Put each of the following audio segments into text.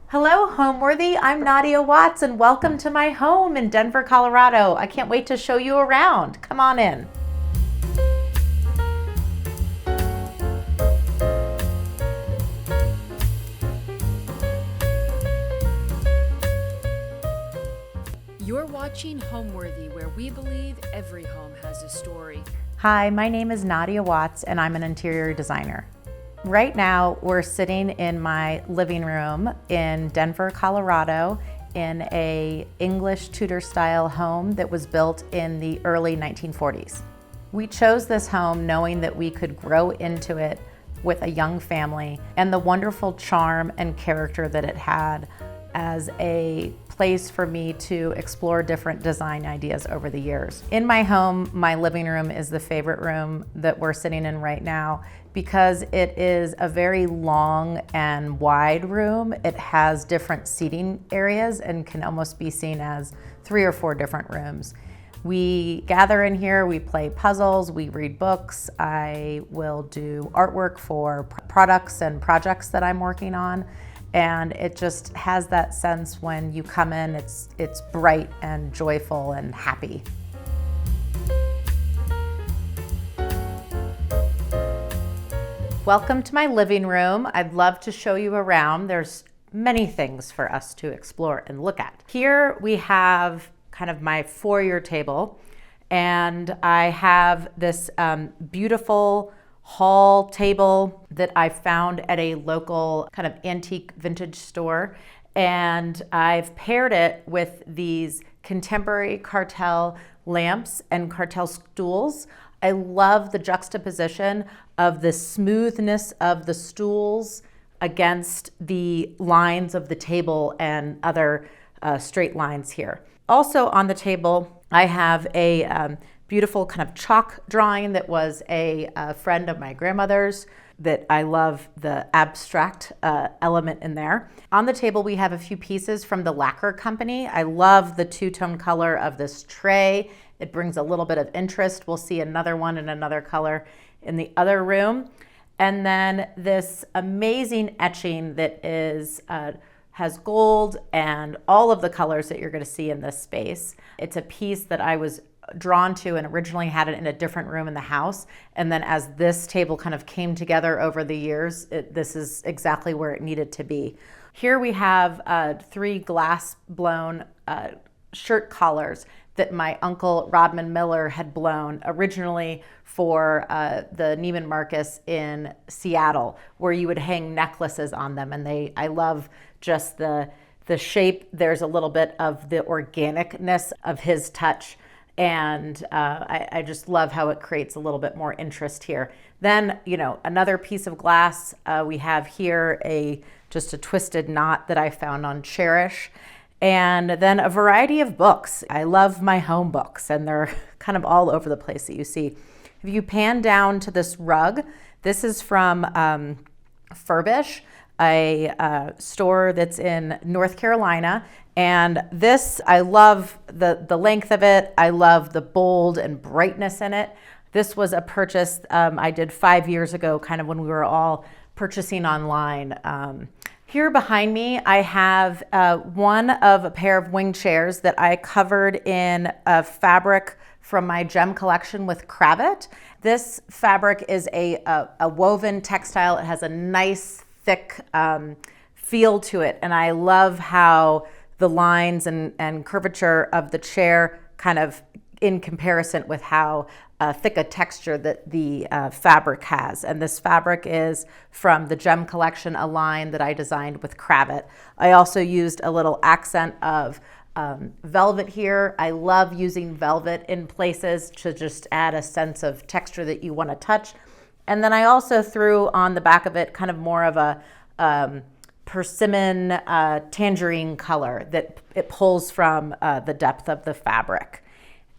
Hello, Homeworthy. I'm Nadia Watts, and welcome to my home in Denver, Colorado. I can't wait to show you around. Come on in. You're watching Homeworthy, where we believe every home has a story. Hi, my name is Nadia Watts, and I'm an interior designer. Right now, we're sitting in my living room in Denver, Colorado, in a English Tudor-style home that was built in the early 1940s. We chose this home knowing that we could grow into it with a young family and the wonderful charm and character that it had as a place for me to explore different design ideas over the years. In my home, my living room is the favorite room that we're sitting in right now because it is a very long and wide room. It has different seating areas and can almost be seen as 3 or 4 different rooms. We gather in here, we play puzzles, we read books. I will do artwork for products and projects that I'm working on. And it just has that sense when you come in, it's bright and joyful and happy. Welcome to my living room. I'd love to show you around. There's many things for us to explore and look at. Here we have kind of my foyer table, and I have this beautiful hall table that I found at a local kind of antique vintage store. And I've paired it with these contemporary cartel lamps and cartel stools. I love the juxtaposition of the smoothness of the stools against the lines of the table and other straight lines here. Also on the table, I have a beautiful kind of chalk drawing that was a friend of my grandmother's that I love the abstract element in there. On the table, we have a few pieces from the lacquer company. I love the two-tone color of this tray. It brings a little bit of interest. We'll see another one in another color in the other room. And then this amazing etching that is has gold and all of the colors that you're going to see in this space. It's a piece that I was drawn to and originally had it in a different room in the house. And then as this table kind of came together over the years, this is exactly where it needed to be. Here we have 3 glass blown shirt collars that my uncle Rodman Miller had blown originally for the Neiman Marcus in Seattle, where you would hang necklaces on them. And I love just the shape. There's a little bit of the organicness of his touch. And I just love how it creates a little bit more interest here. Then, another piece of glass, we have here just a twisted knot that I found on Cherish. And then a variety of books. I love my home books, and they're kind of all over the place that you see. If you pan down to this rug, this is from Furbish, a store that's in North Carolina. And this, I love the length of it. I love the bold and brightness in it. This was a purchase I did 5 years ago, kind of when we were all purchasing online. Here behind me, I have one of a pair of wing chairs that I covered in a fabric from my gem collection with Cravat. This fabric is a woven textile. It has a nice, thick feel to it. And I love how the lines and curvature of the chair kind of in comparison with how thick a texture that the fabric has. And this fabric is from the Gem Collection, a line that I designed with Cravat. I also used a little accent of velvet here. I love using velvet in places to just add a sense of texture that you want to touch. And then I also threw on the back of it kind of more of a persimmon tangerine color that it pulls from the depth of the fabric.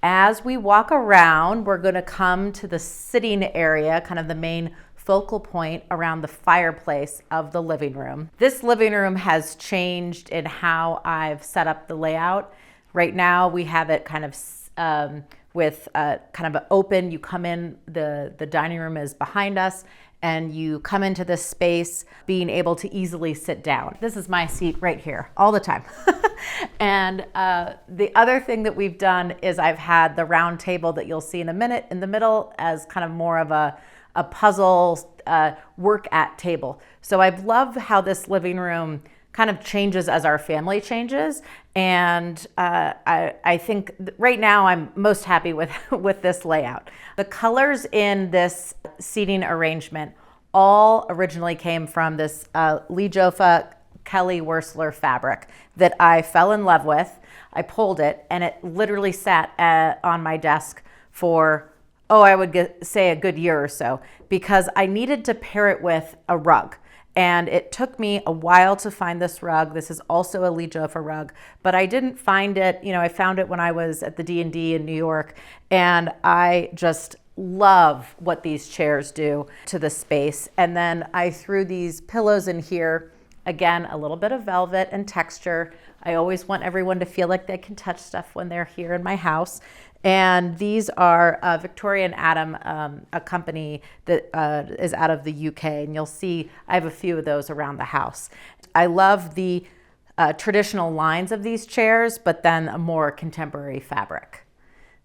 As we walk around, we're going to come to the sitting area, kind of the main focal point around the fireplace of the living room. This living room has changed in how I've set up the layout. Right now we have it kind of with kind of an open, you come in, the dining room is behind us, and you come into this space being able to easily sit down. This is my seat right here all the time. And the other thing that we've done is I've had the round table that you'll see in a minute in the middle as kind of more of a puzzle work at table. So I love how this living room kind of changes as our family changes. And I think right now I'm most happy with, with this layout. The colors in this seating arrangement all originally came from this Lee Joffa Kelly Wersler fabric that I fell in love with. I pulled it and it literally sat on my desk for, I would say a good year or so, because I needed to pair it with a rug. And it took me a while to find this rug. This is also a Lee Joffa rug, but I didn't find it. I found it when I was at the D&D in New York, and I just love what these chairs do to the space. And then I threw these pillows in here. Again, a little bit of velvet and texture. I always want everyone to feel like they can touch stuff when they're here in my house. And these are Victoria and Adam, a company that is out of the UK. And you'll see I have a few of those around the house. I love the traditional lines of these chairs, but then a more contemporary fabric.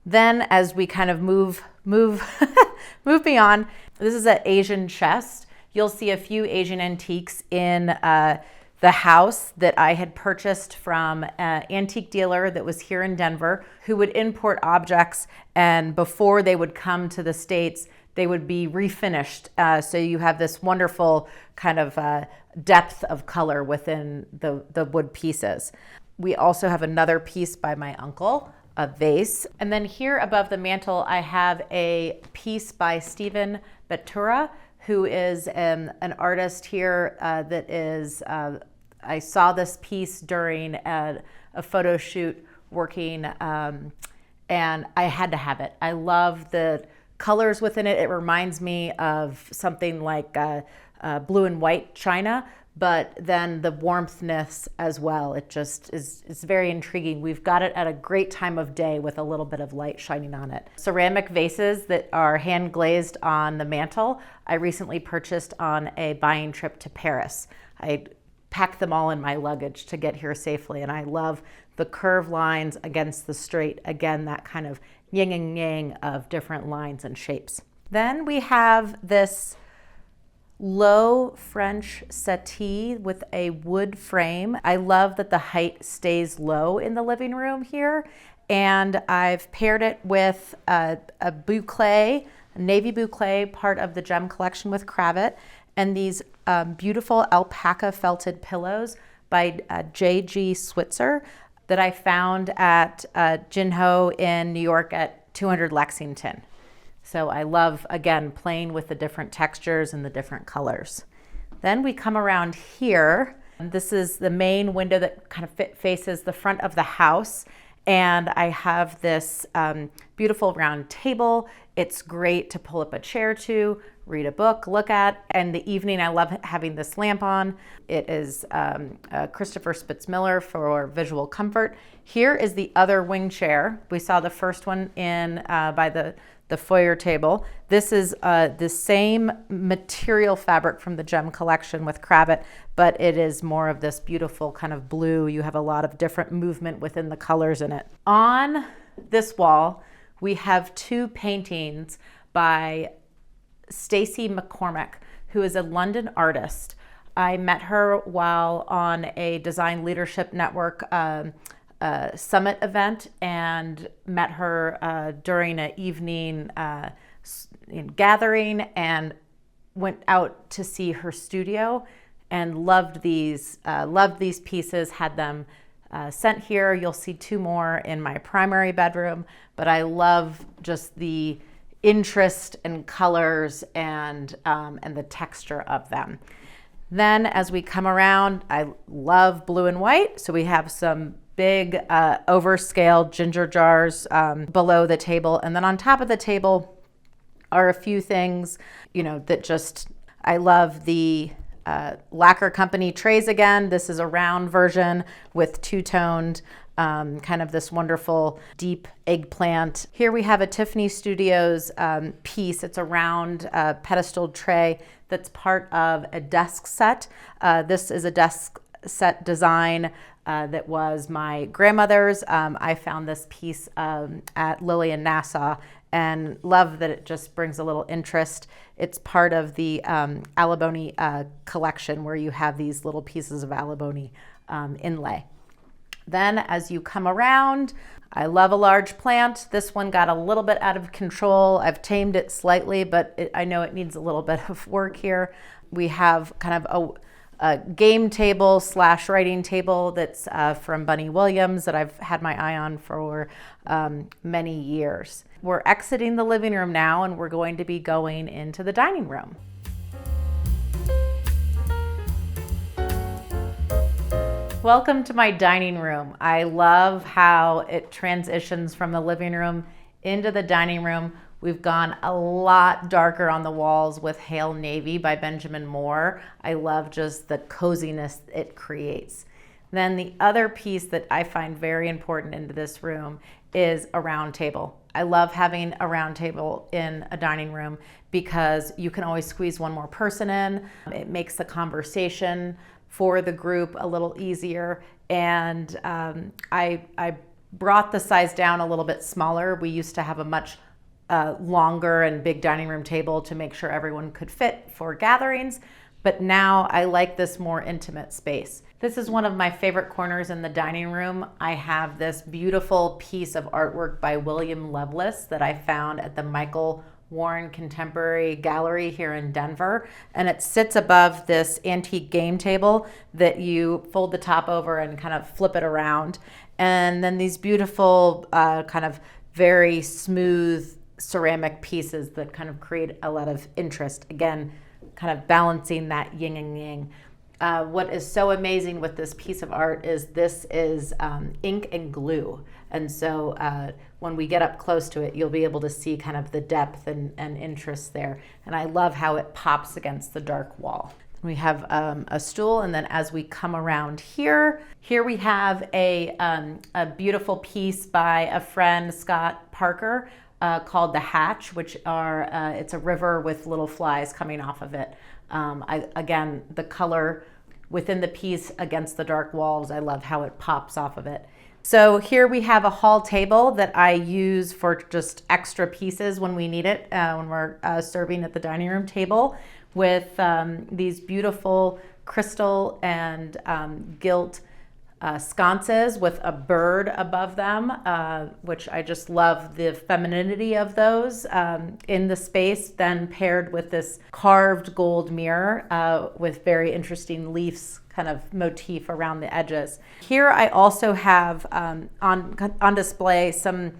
Then as we kind of move beyond, this is an Asian chest. You'll see a few Asian antiques in the house that I had purchased from an antique dealer that was here in Denver, who would import objects, and before they would come to the States, they would be refinished. So you have this wonderful kind of depth of color within the wood pieces. We also have another piece by my uncle, a vase. And then here above the mantle, I have a piece by Stephen Bettura, who is an artist here that is, I saw this piece during a photo shoot working, and I had to have it. I love the colors within it. It reminds me of something like blue and white china, but then the warmthness as well. It just it's very intriguing. We've got it at a great time of day with a little bit of light shining on it. Ceramic vases that are hand glazed on the mantle, I recently purchased on a buying trip to Paris. I packed them all in my luggage to get here safely, and I love the curved lines against the straight. Again, that kind of yin and yang of different lines and shapes. Then we have this low French settee with a wood frame. I love that the height stays low in the living room here, and I've paired it with a boucle, a navy boucle, part of the gem collection with cravat, and these beautiful alpaca felted pillows by J.G. Switzer that I found at Jinho in New York at 200 Lexington. So I love, again, playing with the different textures and the different colors. Then we come around here. This is the main window that kind of faces the front of the house. And I have this beautiful round table. It's great to pull up a chair to, read a book, look at. And the evening, I love having this lamp on. It is Christopher Spitzmiller for visual comfort. Here is the other wing chair. We saw the first one in by the foyer table. This is the same material fabric from the gem collection with cravat, but it is more of this beautiful kind of blue. You have a lot of different movement within the colors in it. On this wall, we have two paintings by Stacey McCormick, who is a London artist. I met her while on a Design Leadership Network summit event, and met her during an evening gathering, and went out to see her studio and loved these pieces, had them sent here. You'll see two more in my primary bedroom, but I love just the interest and colors and the texture of them. Then as we come around, I love blue and white, so we have some big overscaled ginger jars below the table, and then on top of the table are a few things, that just, I love the Lacquer Company trays again. This is a round version with two-toned kind of this wonderful deep eggplant. Here we have a Tiffany Studios piece. It's a round pedestal tray that's part of a desk set. This is a desk set design that was my grandmother's. I found this piece at Lilly in Nassau and love that it just brings a little interest. It's part of the abalone collection where you have these little pieces of abalone inlay. Then as you come around, I love a large plant. This one got a little bit out of control. I've tamed it slightly, but I know it needs a little bit of work here. We have kind of a game table / writing table that's from Bunny Williams that I've had my eye on for many years. We're exiting the living room now, and we're going to be going into the dining room. Welcome to my dining room. I love how it transitions from the living room into the dining room. We've gone a lot darker on the walls with Hail Navy by Benjamin Moore. I love just the coziness it creates. Then the other piece that I find very important into this room is a round table. I love having a round table in a dining room because you can always squeeze one more person in. It makes the conversation for the group a little easier. And I brought the size down a little bit smaller. We used to have a much longer and big dining room table to make sure everyone could fit for gatherings. But now I like this more intimate space. This is one of my favorite corners in the dining room. I have this beautiful piece of artwork by William Lovelace that I found at the Michael Warren Contemporary Gallery here in Denver. And it sits above this antique game table that you fold the top over and kind of flip it around. And then these beautiful kind of very smooth ceramic pieces that kind of create a lot of interest. Again, kind of balancing that yin and yang. What is so amazing with this piece of art is this is ink and glue. And so when we get up close to it, you'll be able to see kind of the depth and interest there. And I love how it pops against the dark wall. We have a stool, and then as we come around here we have a beautiful piece by a friend, Scott Parker, called The Hatch, which are, it's a river with little flies coming off of it. Again, the color within the piece against the dark walls, I love how it pops off of it. So here we have a hall table that I use for just extra pieces when we need it, when we're serving at the dining room table, with these beautiful crystal and gilt sconces with a bird above them, which I just love the femininity of those in the space, then paired with this carved gold mirror with very interesting leaves kind of motif around the edges. Here I also have on display some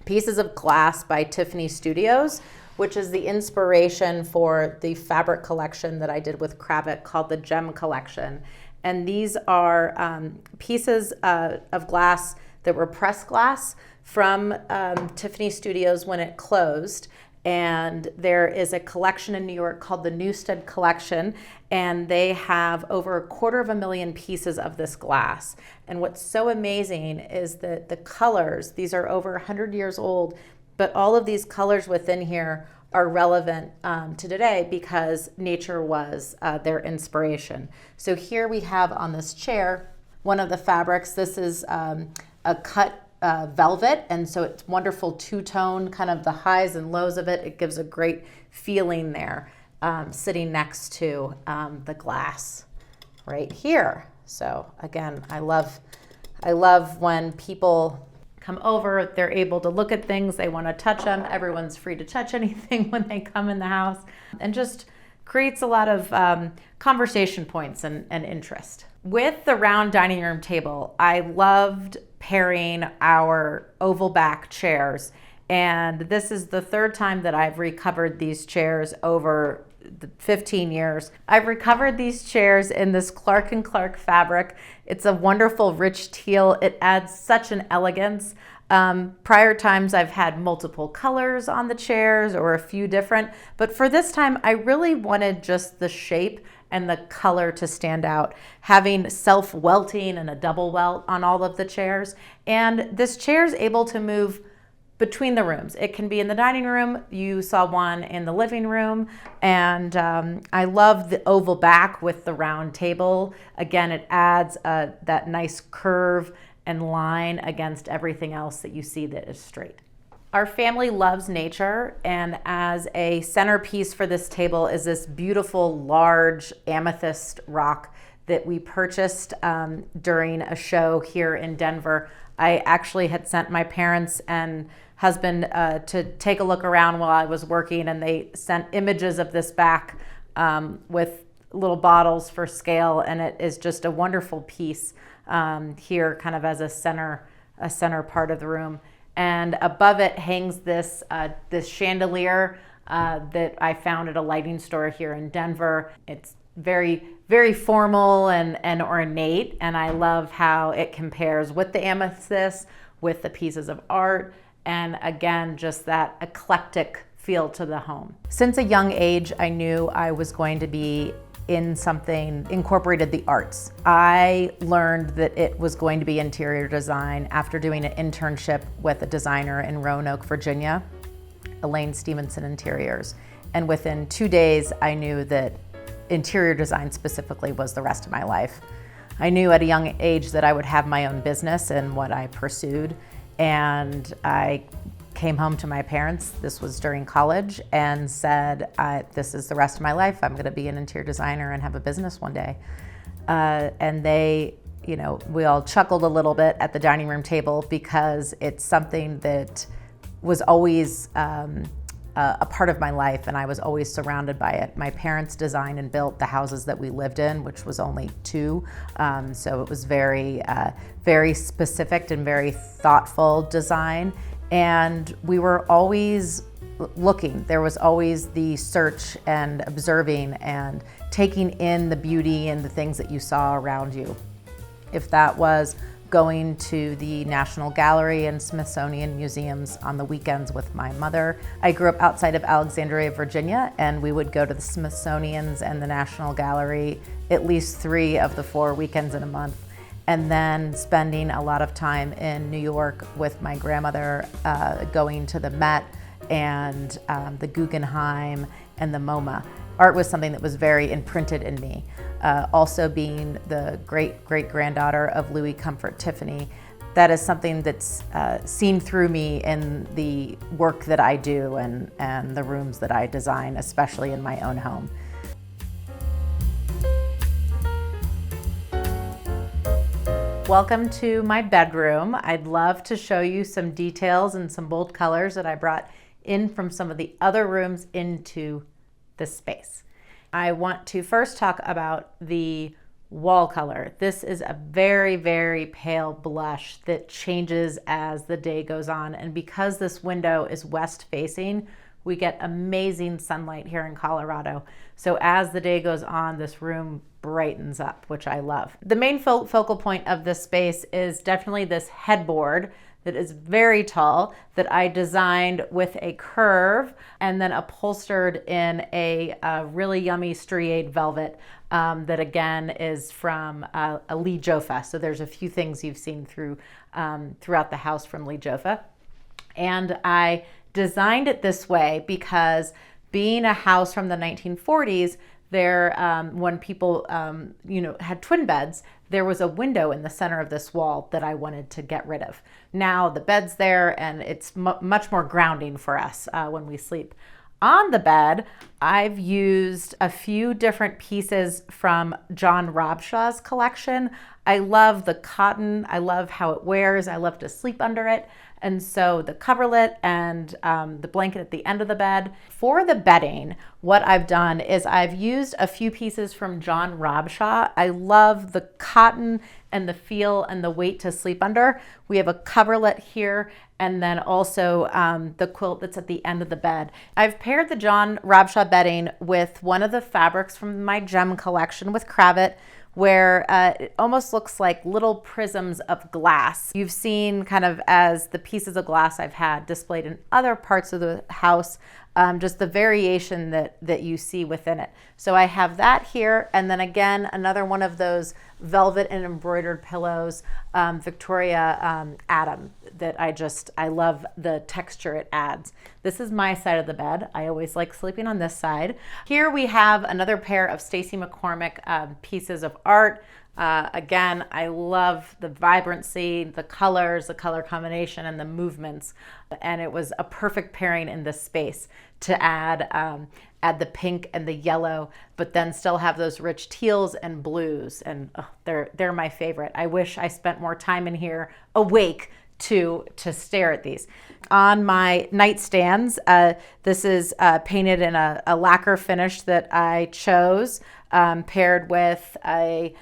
pieces of glass by Tiffany Studios, which is the inspiration for the fabric collection that I did with Kravitt called the Gem Collection. And these are pieces of glass that were pressed glass from Tiffany Studios when it closed. And there is a collection in New York called the Newstead Collection, and they have over 250,000 pieces of this glass. And what's so amazing is that the colors, these are over 100 years old, but all of these colors within here are relevant to today because nature was their inspiration. So here we have on this chair one of the fabrics. This is a cut velvet, and so it's wonderful two-tone, kind of the highs and lows of it. It gives a great feeling there, sitting next to the glass right here. So again, I love when people come over, they're able to look at things, they want to touch them. Everyone's free to touch anything when they come in the house, and just creates a lot of conversation points and interest. With the round dining room table, I loved pairing our oval back chairs. And this is the third time that I've recovered these chairs over the 15 years. I've recovered these chairs in this Clark & Clark fabric. It's a wonderful rich teal. It adds such an elegance. Prior times I've had multiple colors on the chairs or a few different, but for this time I really wanted just the shape and the color to stand out, having self-welting and a double welt on all of the chairs. And this chair is able to move between the rooms. It can be in the dining room. You saw one in the living room. And I love the oval back with the round table. Again, it adds that nice curve and line against everything else that you see that is straight. Our family loves nature, and as a centerpiece for this table is this beautiful large amethyst rock that we purchased during a show here in Denver. I actually had sent my parents and husband to take a look around while I was working, and they sent images of this back with little bottles for scale, and it is just a wonderful piece here kind of as a center part of the room. And above it hangs this chandelier that I found at a lighting store here in Denver. It's very, very formal and ornate, and I love how it compares with the amethyst, with the pieces of art, and again, just that eclectic feel to the home. Since a young age, I knew I was going to be in something incorporated the arts. I learned that it was going to be interior design after doing an internship with a designer in Roanoke, Virginia, Elaine Stevenson Interiors. And within 2 days, I knew that interior design specifically was the rest of my life. I knew at a young age that I would have my own business and what I pursued. And I came home to my parents, this was during college, and said, this is the rest of my life. I'm gonna be an interior designer and have a business one day. And they, we all chuckled a little bit at the dining room table because it's something that was always a part of my life, and I was always surrounded by it. My parents designed and built the houses that we lived in, which was only 2. So it was very, very specific and very thoughtful design. And we were always looking. There was always the search and observing and taking in the beauty and the things that you saw around you. If that was going to the National Gallery and Smithsonian museums on the weekends with my mother. I grew up outside of Alexandria, Virginia, and we would go to the Smithsonian's and the National Gallery at least 3 of the 4 weekends in a month. And then spending a lot of time in New York with my grandmother, going to the Met and the Guggenheim and the MoMA. Art was something that was very imprinted in me. Also being the great-great-granddaughter of Louis Comfort Tiffany, that is something that's seen through me in the work that I do and the rooms that I design, especially in my own home. Welcome to my bedroom. I'd love to show you some details and some bold colors that I brought in from some of the other rooms into this space. I want to first talk about the wall color. This is a very, very pale blush that changes as the day goes on. And because this window is west facing, we get amazing sunlight here in Colorado. So as the day goes on, this room brightens up, which I love. The main focal point of this space is definitely this headboard that is very tall that I designed with a curve and then upholstered in a really yummy striated velvet that again is from a Lee Joffe. So there's a few things you've seen throughout the house from Lee Joffe. And I designed it this way because being a house from the 1940s, when people had twin beds, there was a window in the center of this wall that I wanted to get rid of. Now the bed's there and it's much more grounding for us when we sleep. On the bed, I've used a few different pieces from John Robshaw's collection. I love the cotton. I love how it wears. I love to sleep under it. And so the coverlet and the blanket at the end of the bed. For the bedding, what I've done is I've used a few pieces from John Robshaw. I love the cotton and the feel and the weight to sleep under. We have a coverlet here and then also the quilt that's at the end of the bed. I've paired the John Robshaw bedding with one of the fabrics from my gem collection with Cravat, where it almost looks like little prisms of glass. You've seen kind of as the pieces of glass I've had displayed in other parts of the house, just the variation that you see within it. So I have that here, and then again, another one of those velvet and embroidered pillows, Victoria Adam, that I love the texture it adds. This is my side of the bed. I always like sleeping on this side. Here we have another pair of Stacey McCormick pieces of art. Again, I love the vibrancy, the colors, the color combination, and the movements. And it was a perfect pairing in this space to add the pink and the yellow, but then still have those rich teals and blues. And they're my favorite. I wish I spent more time in here awake to stare at these. On my nightstands, this is painted in a lacquer finish that I chose, paired with a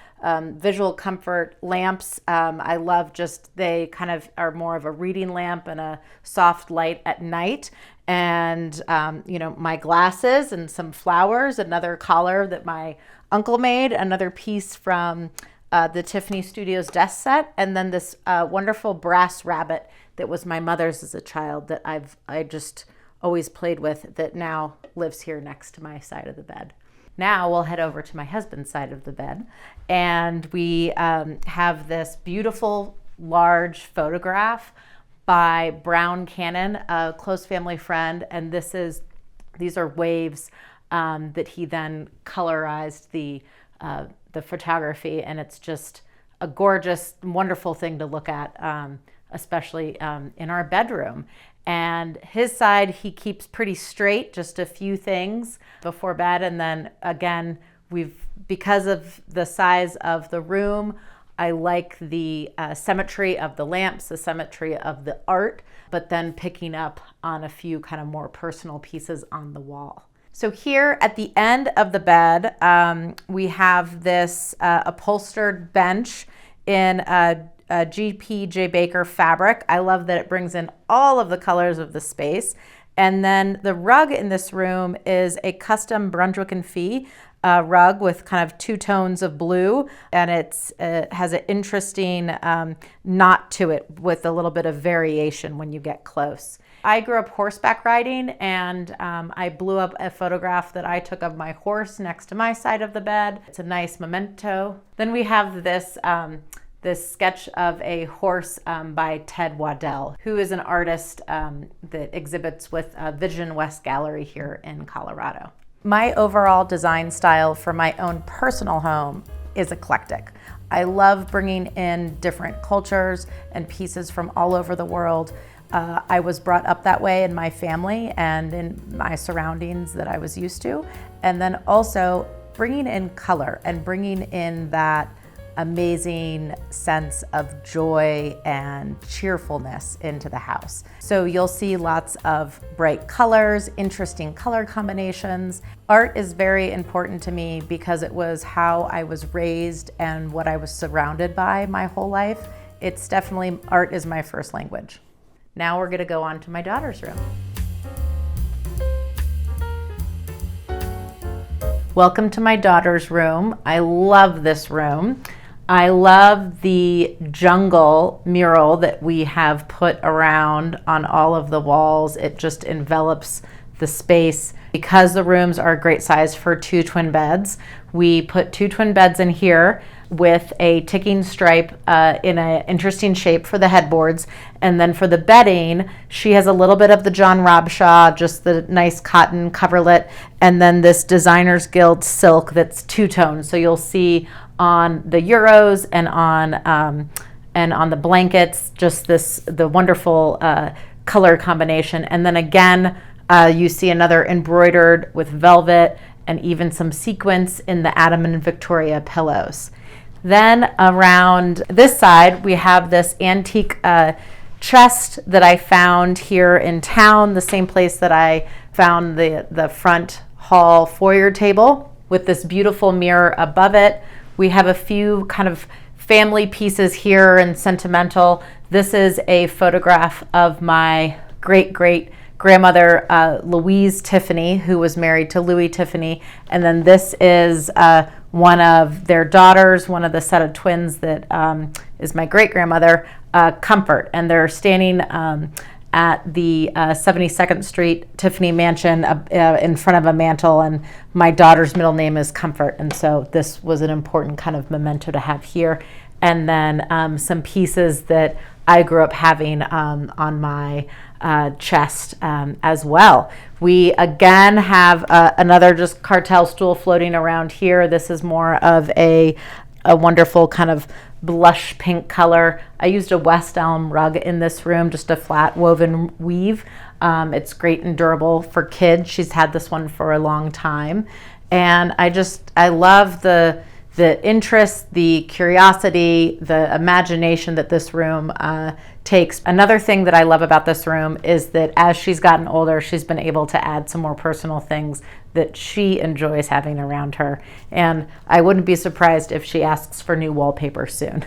visual comfort lamps. I love they kind of are more of a reading lamp and a soft light at night. And, my glasses and some flowers, another collar that my uncle made, another piece from the Tiffany Studios desk set, and then this wonderful brass rabbit that was my mother's as a child that I just always played with, that now lives here next to my side of the bed. Now we'll head over to my husband's side of the bed, and we have this beautiful large photograph by Brown Cannon, a close family friend, and these are waves that he then colorized the photography, and it's just a gorgeous, wonderful thing to look at, especially in our bedroom. And his side, he keeps pretty straight, just a few things before bed. And then again, because of the size of the room, I like the symmetry of the lamps, the symmetry of the art, but then picking up on a few kind of more personal pieces on the wall. So here at the end of the bed, we have this upholstered bench in a GPJ Baker fabric. I love that it brings in all of the colors of the space. And then the rug in this room is a custom Brunswick and Fee rug with kind of two tones of blue, and it has an interesting knot to it with a little bit of variation when you get close. I grew up horseback riding, and I blew up a photograph that I took of my horse next to my side of the bed. It's a nice memento. Then we have this sketch of a horse by Ted Waddell, who is an artist that exhibits with Vision West Gallery here in Colorado. My overall design style for my own personal home is eclectic. I love bringing in different cultures and pieces from all over the world. I was brought up that way in my family and in my surroundings that I was used to. And then also bringing in color and bringing in that amazing sense of joy and cheerfulness into the house. So you'll see lots of bright colors, interesting color combinations. Art is very important to me because it was how I was raised and what I was surrounded by my whole life. It's definitely, art is my first language. Now we're gonna go on to my daughter's room. Welcome to my daughter's room. I love this room. I love the jungle mural that we have put around on all of the walls. It just envelops the space. Because the rooms are a great size for 2 twin beds, we put 2 twin beds in here with a ticking stripe in an interesting shape for the headboards. And then for the bedding, she has a little bit of the John Robshaw, just the nice cotton coverlet, and then this Designer's Guild silk that's 2-tone. So you'll see on the Euros and on the blankets, just the wonderful color combination. And then again, you see another embroidered with velvet and even some sequins in the Adam and Victoria pillows. Then around this side, we have this antique chest that I found here in town, the same place that I found the front hall foyer table with this beautiful mirror above it. We have a few kind of family pieces here and sentimental. This is a photograph of my great-great-grandmother, Louise Tiffany, who was married to Louis Tiffany. And then this is one of their daughters, one of the set of twins that is my great-grandmother, Comfort. And they're standing at the 72nd Street Tiffany Mansion in front of a mantle, and my daughter's middle name is Comfort, and so this was an important kind of memento to have here. And then some pieces that I grew up having on my chest as well. We again have another just cartel stool floating around here. This is more of a wonderful kind of blush pink color. I used a West Elm rug in this room, just a flat woven weave. It's great and durable for kids. She's had this one for a long time. And I love the interest, the curiosity, the imagination that this room takes. Another thing that I love about this room is that as she's gotten older, she's been able to add some more personal things that she enjoys having around her. And I wouldn't be surprised if she asks for new wallpaper soon.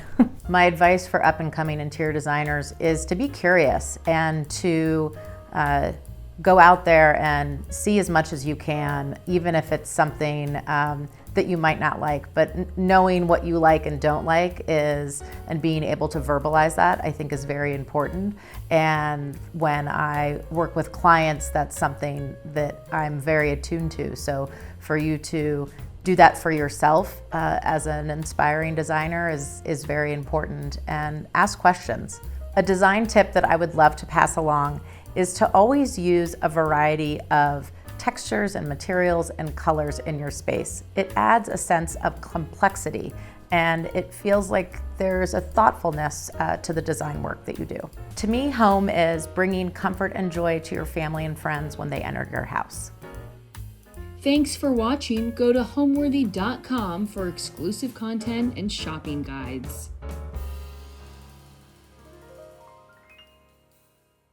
My advice for up-and-coming interior designers is to be curious and to go out there and see as much as you can, even if it's something that you might not like, but knowing what you like and don't like and being able to verbalize that, I think is very important. And when I work with clients, that's something that I'm very attuned to. So for you to do that for yourself as an inspiring designer is very important, and ask questions. A design tip that I would love to pass along is to always use a variety of textures and materials and colors in your space. It adds a sense of complexity, and it feels like there's a thoughtfulness to the design work that you do. To me, home is bringing comfort and joy to your family and friends when they enter your house. Thanks for watching. Go to homeworthy.com for exclusive content and shopping guides.